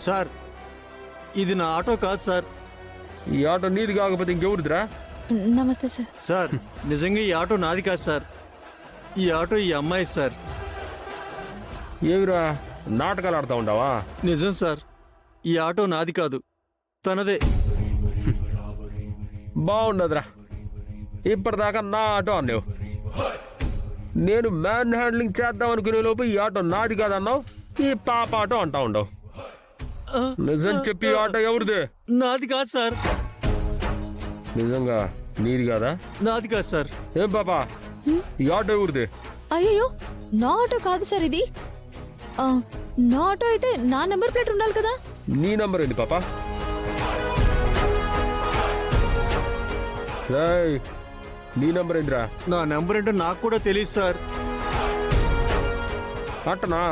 Sir ఇది నా auto కాదు సార్. ఈ ఆటో నీది కాకపోతే ఇంకెవరిదిరా? నమస్తే సార్. సార్ నిజంగా ఈ ఆటో నాది కాదు సార్. ఈ ఆటో ఈ అమ్మాయి సార్. ఏమిరా నాటకాలు ఆడుతూ ఉండవా? నిజం సార్, ఈ ఆటో నాది కాదు, తనదే. బాగుండదురా, ఇప్పటిదాకా నా ఆటో అన్నావు. నేను మ్యాన్ హ్యాండ్లింగ్ చేద్దాం అనుకునే లోపు ఈ ఆటో నాది కాదన్నావు. ఈ పాప ఆటో అంటా ఉండవు. నిజం చెప్పి ఈ ఆటో ఎవరిది? నాది కాదు సార్. నిజంగా నీది కాదా? నాది కాదు సార్. ఏం పాపా, ఈ ఆటో ఎవరిది? అయ్యో, నా ఆటో కాదు సార్ ఇది. నా ఆటో అయితే నా నెంబర్ ప్లేట్ ఉండాలి కదా. నీ నంబర్ ఏంటి పాపా? ఏయ్, నీ నంబర్ ఏంటిరా? నా నెంబర్ ఏంటో నాకు కూడా తెలియదు సార్. అట్టనా?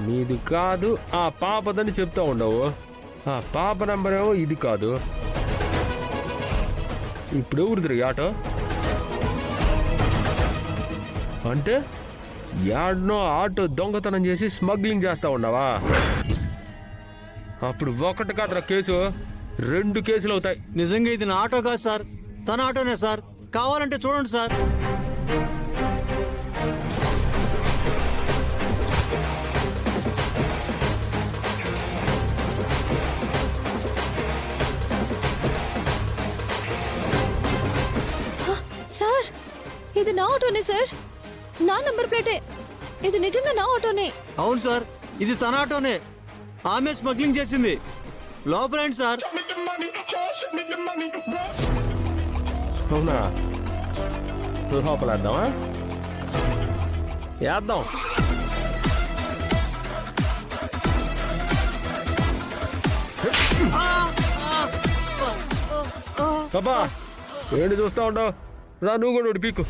నీది కాదు, ఆ పాపదని చెప్తా ఉండవు. ఆ పాప నంబర్ ఏమో ఇది కాదు. ఇప్పుడు ఎవరిదిరా ఈ ఆటో? అంటే యాడ్నో ఆటో దొంగతనం చేసి స్మగ్లింగ్ చేస్తా ఉండవా? అప్పుడు ఒకటి కాదురా కేసు, 2 కేసులు అవుతాయి. నిజంగా ఇది నా ఆటో కాదు సార్, తన ఆటోనే సార్. కావాలంటే చూడండి సార్. సార్ ఇది నా ఆటోనే సార్, నా నంబర్ ప్లేటే. ఇది నిజంగా నా ఆటోనే. అవును సార్, ఇది తన ఆటోనే. ఆమె స్మగ్లింగ్ చేసింది. లోపలండి సార్. అవునా? లోపల వేద్దామా? వేద్దాం. పాపా ఏంటి చూస్తా ఉండవు? రా నువ్వు కూడా పీకు.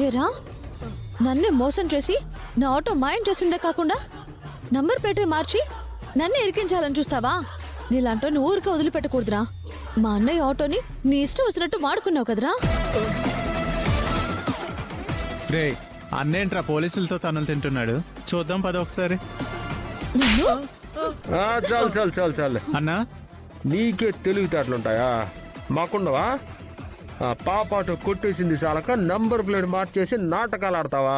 ఏరా, నన్నే మోసం చేసి నా ఆటో మాయం చేసిందే కాకుండా నంబర్ ప్లేటే మార్చి నన్నే ఇరికించాలని చూస్తావా? నీలాంటో నువ్వు ఊరికే వదిలిపెట్టకూడదురా. మా అన్నయ్య ఆటోని నీ ఇష్టం వచ్చినట్టు వాడుకున్నావు కదరా. రే అన్నేంట్రా పోలీసులతో తనులు తింటున్నాడు? చూద్దాం పద ఒకసారి. నిన్ను చాలు చాలు చాలు చాలు అన్నా నీకే తెలివితేటలుంటాయా? మాకుండవా? ఆ పాపాటో కొట్టేసింది చాలక నంబర్ ప్లేట్ మార్చేసి నాటకాలు ఆడతావా?